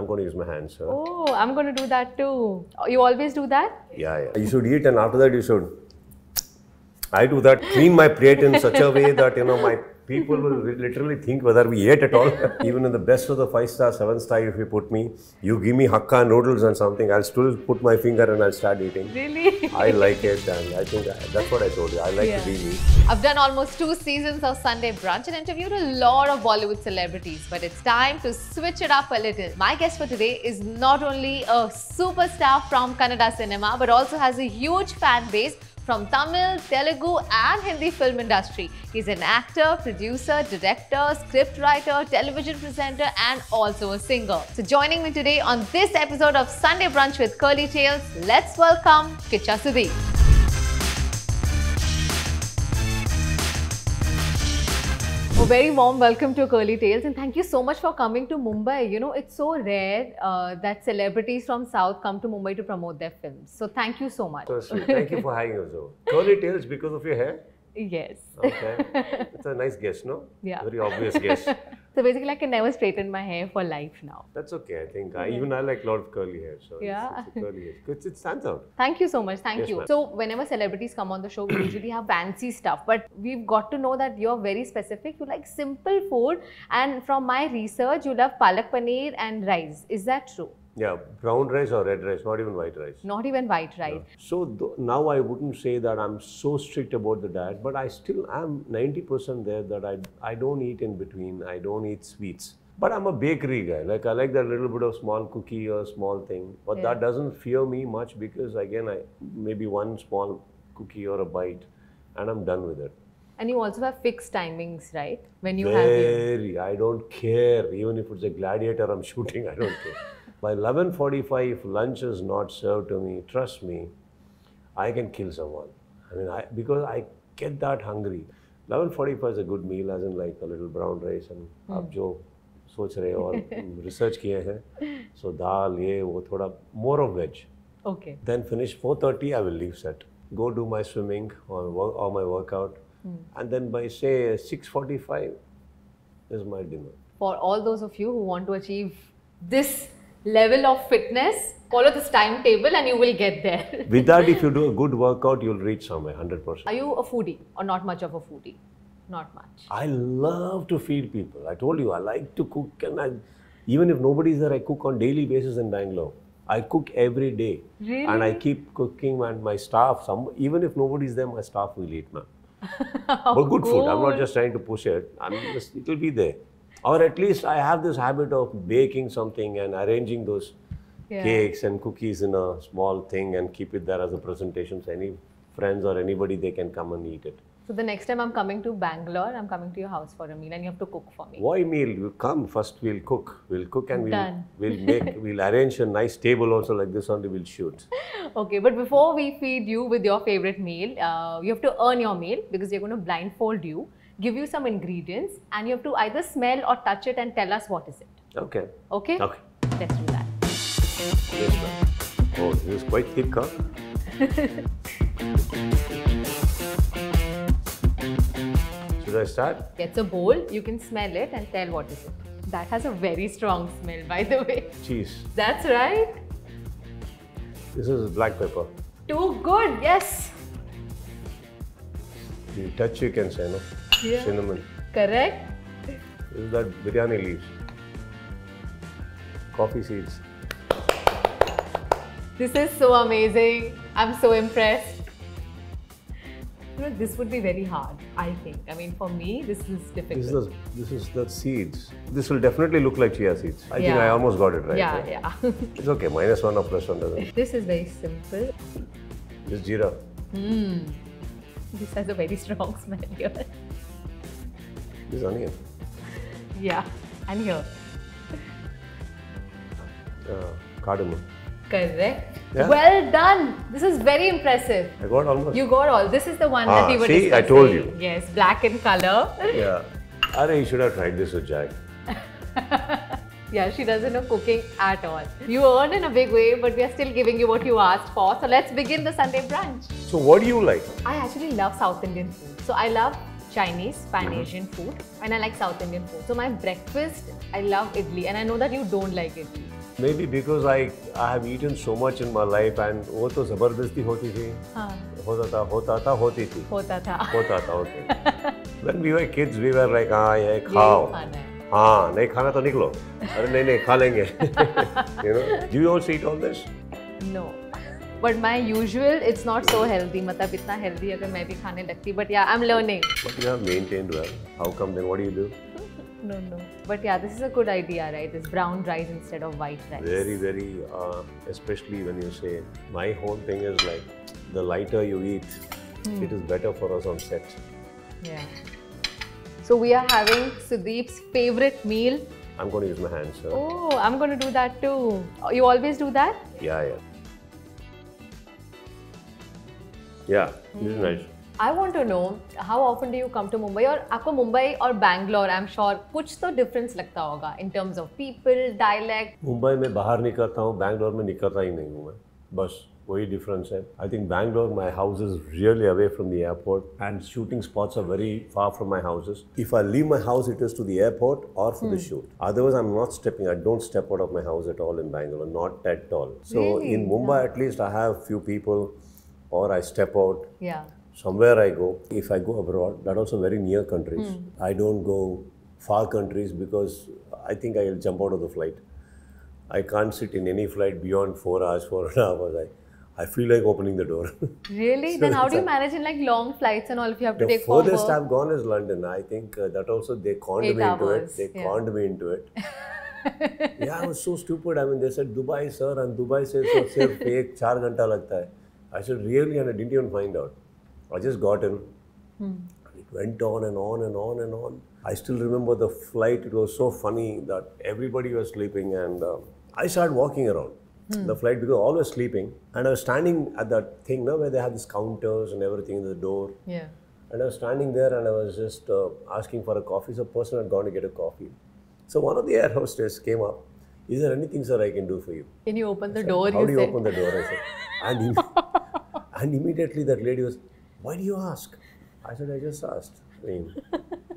I'm going to use my hands. Oh, I'm going to do that too. You always do that? Yeah. You should eat, and after that you should. I do that. Clean my plate in such a way that my people will literally think whether we ate at all. Even in the best of the 5-star, 7-star, if you put me, you give me hakka noodles and something, I'll still put my finger and I'll start eating. Really? I like it, and I think that's what I told you. I like to be me. I've done almost 2 seasons of Sunday Brunch and interviewed a lot of Bollywood celebrities, but it's time to switch it up a little. My guest for today is not only a superstar from Kannada cinema, but also has a huge fan base from Tamil, Telugu and Hindi film industry. He's an actor, producer, director, scriptwriter, television presenter and also a singer. So joining me today on this episode of Sunday Brunch with Curly Tales, let's welcome Kiccha Sudeep. A very warm welcome to Curly Tales and thank you so much for coming to Mumbai. You know, it's so rare that celebrities from South come to Mumbai to promote their films. So thank you so much. So sweet. Thank you for having us over. Curly Tales because of your hair? Yes. Okay. It's a nice guess, no? Yeah. Very obvious guess. So basically I can never straighten my hair for life now. That's okay, I think. Even I like a lot of curly hair. So yeah. it's a curly hair. It stands out. Thank you so much. Thank you. Ma'am. So whenever celebrities come on the show, we usually have fancy stuff. But we've got to know that you're very specific. You like simple food. And from my research, you love palak paneer and rice. Is that true? Yeah, brown rice or red rice, not even white rice. Not even white rice. No. So now I wouldn't say that I'm so strict about the diet, but I still am 90% there that I don't eat in between. I don't eat sweets. But I'm a bakery guy. Like I like that little bit of small cookie or small thing. But that doesn't fear me much because again, maybe one small cookie or a bite and I'm done with it. And you also have fixed timings, right? When you have I don't care. Even if it's a gladiator I'm shooting, I don't care. By 11:45, if lunch is not served to me, trust me, I can kill someone. I mean, because I get that hungry. 11:45 is a good meal, as in like a little brown rice and आप जो सोच रहे हो और research किए हैं, so दाल ये वो थोड़ा more of veg. Okay. Then finish 4:30, I will leave set. Go do my swimming or my workout, and then by say 6:45 is my dinner. For all those of you who want to achieve this level of fitness, follow this timetable and you will get there. With that, if you do a good workout, you'll reach somewhere, 100%. Are you a foodie or not much of a foodie? Not much. I love to feed people. I told you, I like to cook, and even if nobody's there, I cook on daily basis in Bangalore. I cook every day. Really? And I keep cooking, and my staff, even if nobody's there, my staff will eat, man. But good food. I'm not just trying to push it. It will be there. Or at least I have this habit of baking something and arranging those cakes and cookies in a small thing and keep it there as a presentation. So any friends or anybody, they can come and eat it. So the next time I'm coming to Bangalore, I'm coming to your house for a meal and you have to cook for me. Why meal? You come first, we'll cook. We'll cook and we'll arrange a nice table also like this only, we'll shoot. Okay, but before we feed you with your favorite meal, you have to earn your meal because we're going to blindfold you, give you some ingredients and you have to either smell or touch it and tell us what is it. Okay. Okay? Okay. Let's do that. Yes, ma'am. Oh, this is quite thick, huh? Should I start? It's a bowl, you can smell it and tell what is it. That has a very strong smell, by the way. Cheese. That's right. This is black pepper. Too good, yes. You touch, you can say, no? Yeah. Cinnamon. Correct. This is that biryani leaves. Coffee seeds. This is so amazing. I'm so impressed. You know, this would be very hard, I think. I mean, for me, this is difficult. This is the seeds. This will definitely look like chia seeds. I think I almost got it right. Yeah. It's okay. -1 or +1 doesn't. This is very simple. This is jeera. This has a very strong smell here. This is onion. Yeah, and here. Cardamom. Correct. Yeah. Well done. This is very impressive. I got almost. You got all. This is the one that we were see, discussing. I told you. Yes, black in color. Yeah. Arey, you should have tried this with Jack. Yeah, she doesn't know cooking at all. You earned in a big way, but we are still giving you what you asked for. So let's begin the Sunday brunch. So what do you like? I actually love South Indian food. So I love Chinese, Pan-Asian food and I like South Indian food. So my breakfast, I love idli and I know that you don't like idli. Maybe because I have eaten so much in my life and वो तो ज़बरदस्ती होती थी. हाँ. होता था, होती थी. होता था. Okay. When we were kids, we were like, हाँ ये खाओ. हाँ नहीं खाना तो निकलो. अरे नहीं खा लेंगे. You know? Do you also eat all this? No. But my usual, it's not so healthy. मतलब इतना healthy अगर मैं भी खाने लगती. But yeah, I'm learning. But you have maintained well. How come then? What do you do? No. But yeah, this is a good idea, right? This brown rice instead of white rice. Very, especially when you say, my whole thing is like, the lighter you eat, it is better for us on set. Yeah. So we are having Sudeep's favorite meal. I'm going to use my hands. Sir. Oh, I'm going to do that too. You always do that? Yeah. Yeah, this is nice. I want to know how often do you come to Mumbai और आपको Mumbai और Bangalore I'm sure कुछ तो difference लगता होगा in terms of people, dialect. Mumbai में बाहर निकलता हूँ, बैंगलोर में निकलता ही नहीं हूँ मैं. बस वही difference है. I think Bangalore, my house is really away from the airport and shooting spots are very far from my houses. If I leave my house, it is to the airport or for the shoot. Otherwise, I'm not stepping. I don't step out of my house at all in Bangalore, not at all. So really? In Mumbai, at least I have few people, or I step out. Yeah. Somewhere I go. If I go abroad, that also very near countries. I don't go far countries because I think I'll jump out of the flight. I can't sit in any flight beyond 4 hours, 4.5 hours. I feel like opening the door. Really? So then how do you manage in like long flights and all if you have to take four? The furthest I've gone is London. I think that also they conned me into it. They conned me into it. Yeah, I was so stupid. I mean, they said Dubai, sir, and Dubai says so sirf ek 4 ghanta lagta hai. I said really, and I didn't even find out. I just got in. It went on and on and on and on. I still remember the flight. It was so funny that everybody was sleeping and I started walking around the flight because all were sleeping. And I was standing at that thing where they have these counters and everything in the door. Yeah. And I was standing there and I was just asking for a coffee. So a person had gone to get a coffee. So one of the air hostess came up. Is there anything, sir, I can do for you? Can you open the door? How do you open the door? I said. And immediately that lady was, why do you ask? I said, I just asked.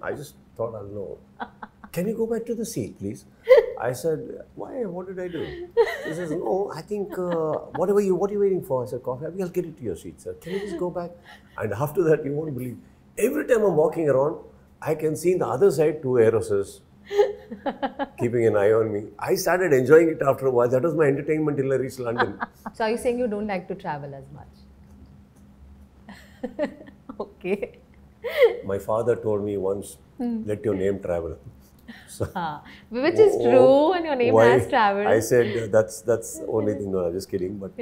I just thought I'll know. Can you go back to the seat, please? I said, why? What did I do? She says, no, I think, what are you waiting for? I said, coffee. I'll get it to your seat, sir. Can you just go back? And after that, you won't believe. Every time I'm walking around, I can see in the other side 2 air hostesses keeping an eye on me. I started enjoying it after a while. That was my entertainment till I reached London. So are you saying you don't like to travel as much? Okay. My father told me once, let your name travel. So, which is true, and your name has traveled. I said, that's the only thing. No, I'm just kidding. But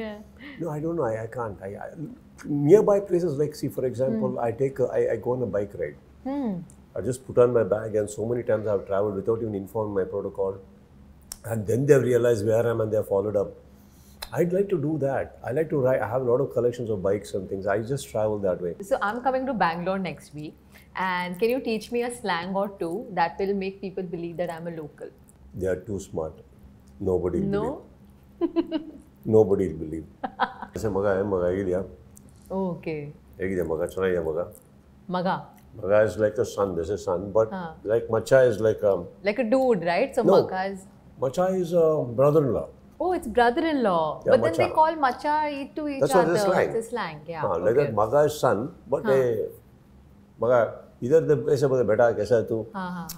no, I don't know. I can't. Nearby places like, see, for example, I go on a bike ride. I just put on my bag and so many times I've traveled without even informing my protocol. And then they've realized where I am and they've followed up. I'd like to do that. I like to ride. I have a lot of collections of bikes and things. I just travel that way. So I'm coming to Bangalore next week. And can you teach me a slang or two that will make people believe that I'm a local? They are too smart. Nobody will believe. Nobody will believe. I say, maga. Okay. Maga. Maga is like the sun. This is sun. But like macha is like a dude, right? So no, maga is... Macha is brother-in-law. Oh, it's brother-in-law. Yeah, but macha. Then they call macha to each That's other. That's what it's a slang. Yeah. Like that maga is son. But maga, इधर ऐसे बोलते बेटा कैसा है तू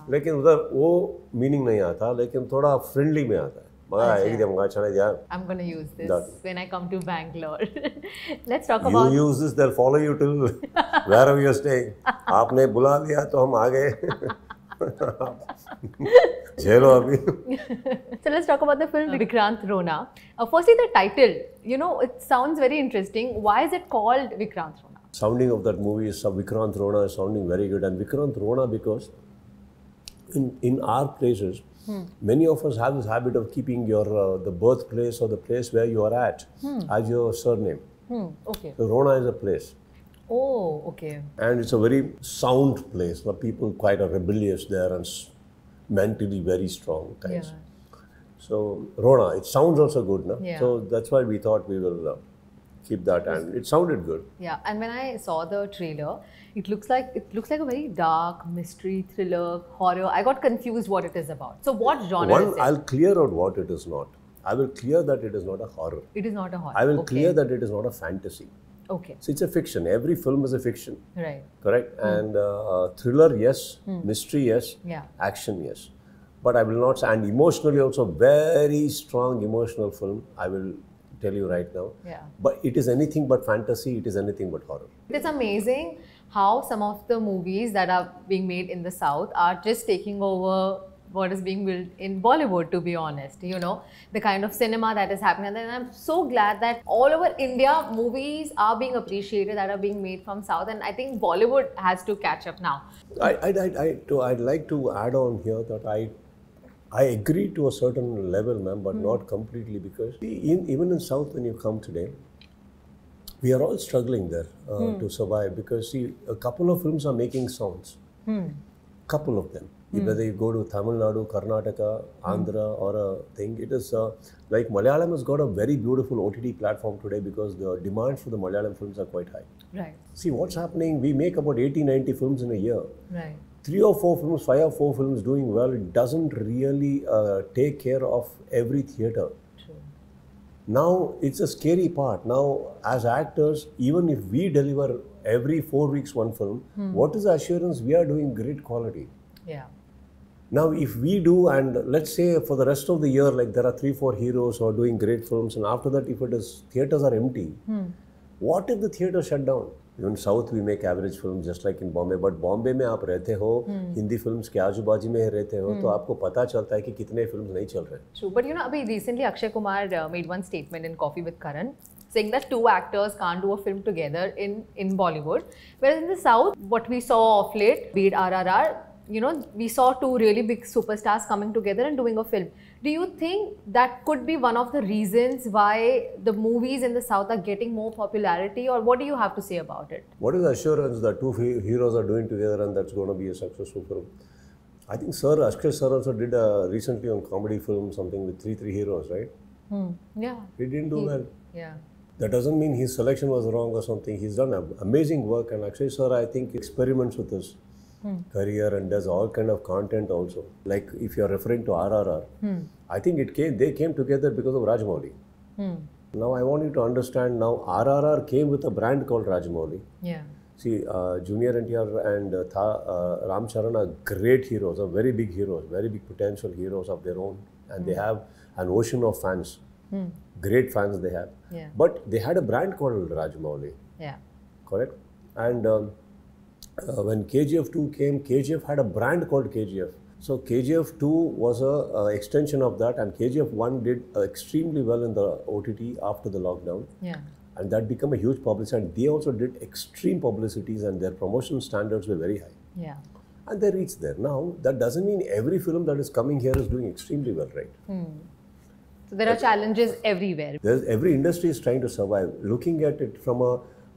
लेकिन उधर वो मीनिंग नहीं आता लेकिन थोड़ा फ्रेंडली में आता है मगा एक दिन मगा चले जा I'm going to use this when I come to Bangalore. Let's talk about you use this, they'll follow you till wherever you're staying. आपने बुला लिया तो हम आ गए झेलो अभी. So let's talk about the film Vikrant, Rona. Firstly, the title, it sounds very interesting. Why is it called Vikrant, Rona? Sounding of that movie is Vikrant, Rona is sounding very good. And Vikrant, Rona because in our places, many of us have this habit of keeping your the birthplace or the place where you are at as your surname. Okay. So Rona is a place. Oh, okay. And it's a very sound place where people quite are rebellious there and mentally very strong kinds. Yeah. So Rona, it sounds also good, no? Yeah. So that's why we thought we will keep that, and it sounded good. Yeah, and when I saw the trailer, it looks like a very dark mystery thriller horror. I got confused what it is about. So what genre is it? I'll clear out what it is not. I will clear that it is not a horror. It is not a horror. I will clear that it is not a fantasy. Okay. So it's a fiction. Every film is a fiction. Right. Correct? And thriller, yes. Mystery, yes. Yeah. Action, yes. But I will not say, and emotionally also, very strong emotional film, I will tell you right now. Yeah. But it is anything but fantasy, it is anything but horror. It's amazing how some of the movies that are being made in the South are just taking over what is being built in Bollywood, to be honest. You know, the kind of cinema that is happening. And I'm so glad that all over India, movies are being appreciated that are being made from South. And I think Bollywood has to catch up now. I'd like to add on here that I agree to a certain level, ma'am, but not completely, because even in South, when you come today, we are all struggling there to survive, because see, a couple of films are making sounds. Couple of them. Whether you go to Tamil Nadu, Karnataka, Andhra, or a thing, it is like Malayalam has got a very beautiful OTT platform today because the demand for the Malayalam films are quite high. Right. See what's happening, we make about 80-90 films in a year. Right. 3 or 4 films, 5 or 4 films doing well, it doesn't really take care of every theatre. True. Now, it's a scary part. Now, as actors, even if we deliver every 4 weeks one film, what is the assurance we are doing great quality? Yeah. Now, if we do, and let's say for the rest of the year, like there are 3-4 heroes who are doing great films, and after that, if it is, theatres are empty, what if the theatre shut down? Even South, we make average films just like in Bombay, but Bombay में आप रहते हो, Hindi films के आजू-बाजू में रहते हो, तो आपको पता चलता है कि कितने films नहीं चल रहे. True, but you know, abhi recently Akshay Kumar made one statement in Coffee with Karan, saying that 2 actors can't do a film together in Bollywood, whereas in the South, what we saw of late, be it RRR, you know, we saw 2 really big superstars coming together and doing a film. Do you think that could be one of the reasons why the movies in the South are getting more popularity, or what do you have to say about it? What is the assurance that 2 heroes are doing together and that's going to be a successful film? I think Akshay sir also did recently on comedy film something with 3 heroes, right? Yeah. He didn't do well. Yeah. That doesn't mean his selection was wrong or something. He's done amazing work, and Akshay sir, I think, experiments with his career and does all kind of content also. Like if you're referring to RRR, I think they came together because of Rajamouli. Now I want you to understand, now RRR came with a brand called Rajamouli. Yeah. See, Junior NTR and Ram Charan are great heroes, are very big heroes, very big potential heroes of their own, and they have an ocean of fans. Great fans they have. Yeah. But they had a brand called Rajamouli. Yeah. Correct? And when KGF 2 came, KGF had a brand called KGF. So KGF 2 was a extension of that, and KGF 1 did extremely well in the OTT after the lockdown. Yeah. And that became a huge publicity, and they also did extreme publicities, and their promotion standards were very high. Yeah. And they reached there. Now, that doesn't mean every film that is coming here is doing extremely well, right? So there are challenges everywhere. Every industry is trying to survive. Looking at it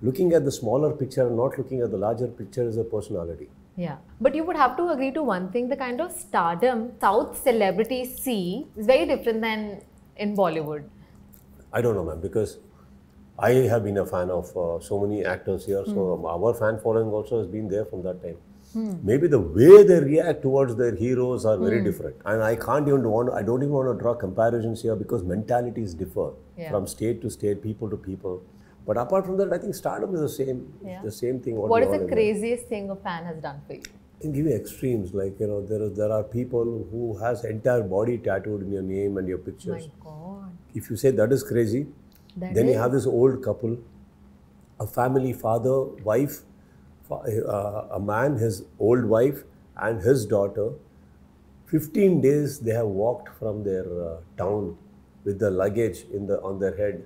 looking at the smaller picture and not looking at the larger picture is a personality. Yeah. But you would have to agree to one thing, the kind of stardom South celebrities see is very different than in Bollywood. I don't know, ma'am, because I have been a fan of so many actors here, so our fan following also has been there from that time. Maybe the way they react towards their heroes are very different. And I don't even want to draw comparisons here because mentalities differ from state to state, people to people. But apart from that, I think stardom is the same. Yeah. The same thing. What is the craziest thing a fan has done for you? I can give you extremes, like, you know, there are people who has entire body tattooed in your name and your pictures. My God. If you say that is crazy, then you have this old couple, a family, father, wife, a man, his old wife and his daughter. 15 days they have walked from their town with the luggage on their head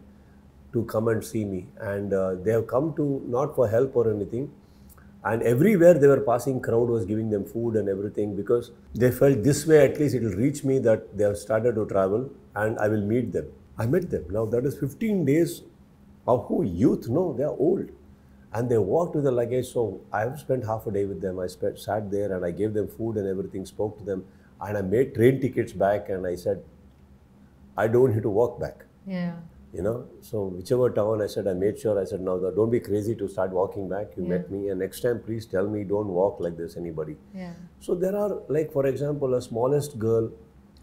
to come and see me, and they have come to not for help or anything, and everywhere they were passing, crowd was giving them food and everything, because they felt this way at least it will reach me that they have started to travel and I will meet them. I met them. Now that is 15 days of who? Youth? No, they are old. And they walked with the luggage, so I have spent half a day with them. I sat there and I gave them food and everything, spoke to them, and I made train tickets back, and I said, I don't need to walk back. Yeah. You know, so whichever town, I said, I made sure, I said, now don't be crazy to start walking back. You met me, and next time please tell me, don't walk like this, anybody. Yeah. So there are, like, for example, a smallest girl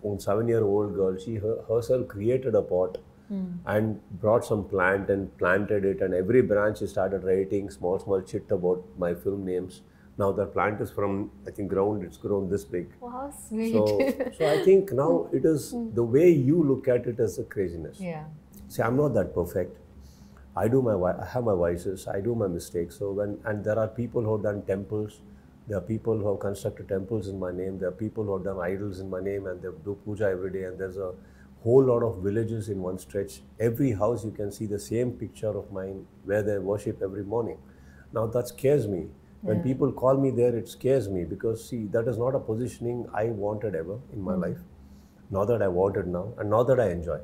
own 7-year-old girl, she herself created a pot and brought some plant and planted it, and every branch she started writing small chit about my film names. Now that plant is from, I think, ground, it's grown this big. Wow, sweet. So I think now it is the way you look at it as a craziness. Yeah. See, I'm not that perfect. I have my vices, I do my mistakes. So and there are people who have done temples, there are people who have constructed temples in my name, there are people who have done idols in my name, and they do puja every day, and there's a whole lot of villages in one stretch. Every house you can see the same picture of mine where they worship every morning. Now that scares me. When people call me there, it scares me, because see, that is not a positioning I wanted ever in my life. Not that I wanted now, and not that I enjoy.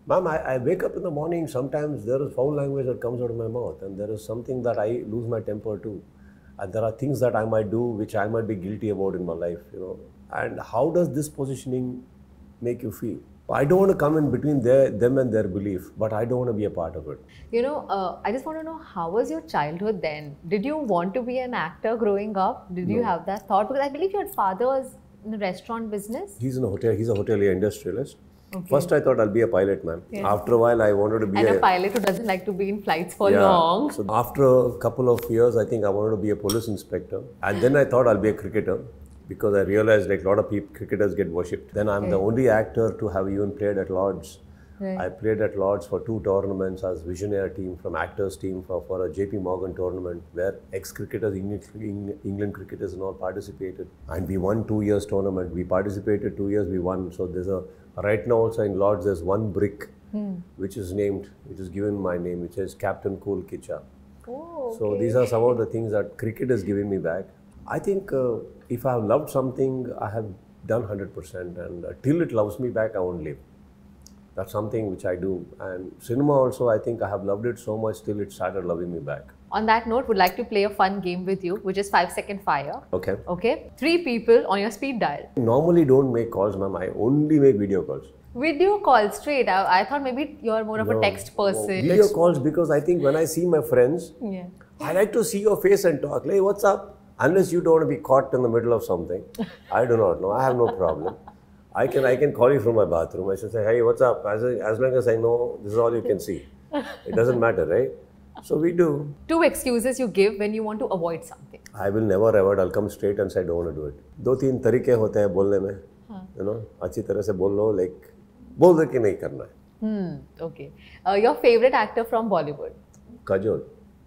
Ma'am, I wake up in the morning, sometimes there is foul language that comes out of my mouth, and there is something that I lose my temper to. And there are things that I might do which I might be guilty about in my life, you know. And how does this positioning make you feel? I don't want to come in between them and their belief, but I don't want to be a part of it. You know, I just want to know, how was your childhood then? Did you want to be an actor growing up? Did you have that thought? Because I believe your father was in the restaurant business. He's in a hotel. He's a hotelier industrialist. Okay. First, I thought I'll be a pilot, ma'am. Yes. After a while, I wanted to be a pilot who doesn't like to be in flights for long. So after a couple of years, I think I wanted to be a police inspector. And then I thought I'll be a cricketer, because I realized like a lot of cricketers get worshipped. Then I'm the only actor to have even played at Lords. Right. I played at Lords for 2 tournaments as visionary team, from actors team for a JP Morgan tournament, where ex-cricketers, England cricketers and all participated. And we won 2 years tournament. We participated 2 years, we won. So there's right now also in Lords, there's one brick which is given my name, which says Captain Cool Kiccha. Oh, okay. So these are some of the things that cricket has given me back. I think if I have loved something, I have done 100%, and till it loves me back, I won't leave. That's something which I do. And cinema also, I think I have loved it so much till it started loving me back. On that note, would like to play a fun game with you, which is 5-second fire. Okay. Okay. 3 people on your speed dial. Normally don't make calls, ma'am. I only make video calls. Video calls straight. I thought maybe you're more of a text person. Video calls, because I think when I see my friends, I like to see your face and talk. Like, hey, what's up? Unless you don't want to be caught in the middle of something. I do not know. I have no problem. I can call you from my bathroom. I should say, hey, what's up? As long as I know, this is all you can see. It doesn't matter, right? So we do. 2 excuses you give when you want to avoid something. I will never avoid. I'll come straight and say I don't want to do it. 2-3 तरीके होते हैं बोलने में. You know, अच्छी तरह से बोल लो, like बोल दे कि नहीं करना है. Okay. Your favorite actor from Bollywood? Kajol.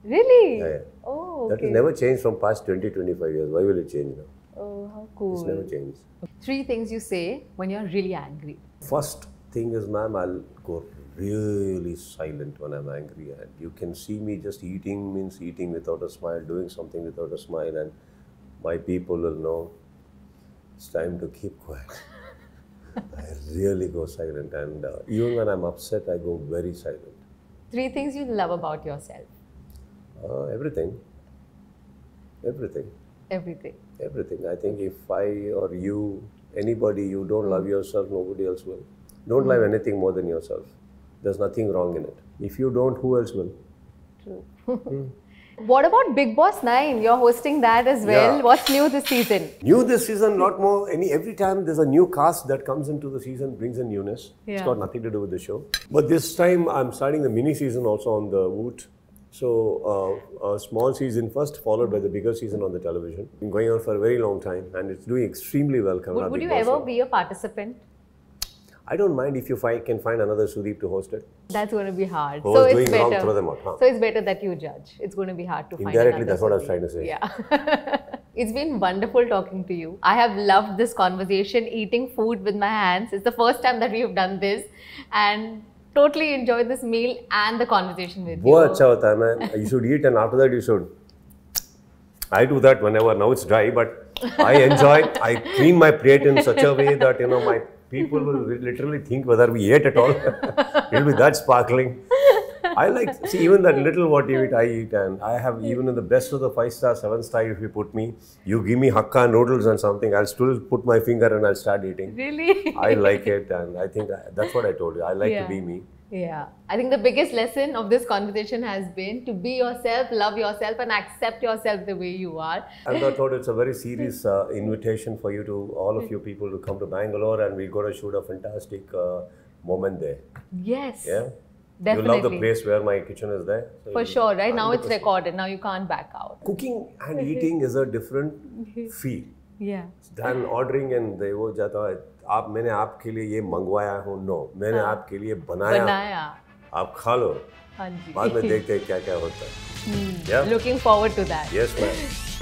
Really? Yeah. Oh, okay. That has never changed from past 20-25 years. Why will it change now? Oh, how cool. It's never changed. 3 things you say when you're really angry. First thing is, ma'am, I'll go really silent when I'm angry. And you can see me just eating means eating without a smile, doing something without a smile, and my people will know it's time to keep quiet. I really go silent, and even when I'm upset, I go very silent. 3 things you love about yourself. Everything. Everything. Everything. Everything. I think if I or you, anybody, you don't love yourself, nobody else will. Don't love anything more than yourself. There's nothing wrong in it. If you don't, who else will? True. What about Big Boss 9? You're hosting that as well. Yeah. What's new this season? New this season, lot more. Every time there's a new cast that comes into the season, brings in newness. Yeah. It's got nothing to do with the show. But this time, I'm starting the mini season also on the Woot. So a small season first, followed by the bigger season on the television. Been going on for a very long time, and it's doing extremely well. Would you ever be a participant? I don't mind if you can find another Sudeep to host it. That's going to be hard. So it's better. Wrong, throw them out, huh? So it's better that you judge. It's going to be hard to find another Indirectly, that's what I was trying to say. Yeah. It's been wonderful talking to you. I have loved this conversation, eating food with my hands. It's the first time that we have done this, and totally enjoyed this meal and the conversation with you. वो अच्छा होता है, man. You should eat, and after that you should. I do that whenever. Now it's dry, but I enjoy it. I clean my plate in such a way that my people will literally think whether we ate at all. It'll be that sparkling. I like, see, even that little what you eat, I eat, and I have even in the best of the 5-star, 7-star, if you put me, you give me hakka noodles and something, I'll still put my finger and I'll start eating. Really? I like it, and I think that's what I told you. I like to be me. Yeah, I think the biggest lesson of this conversation has been to be yourself, love yourself, and accept yourself the way you are. And I thought it's a very serious invitation for you to, all of you people, to come to Bangalore, and we're going to shoot a fantastic moment there. Yes. Yeah? Definitely. You love the place where my kitchen is there? So For sure, right? Now it's recorded. Now you can't back out. Cooking and eating is a different feel Yeah. than ordering and they वो जाता है आप मैंने आपके लिए ये मंगवाया हूँ नो मैंने आपके लिए बनाया आप खा लो हाँ जी बाद में देखते हैं क्या क्या होता है Looking forward to that. Yes ma'am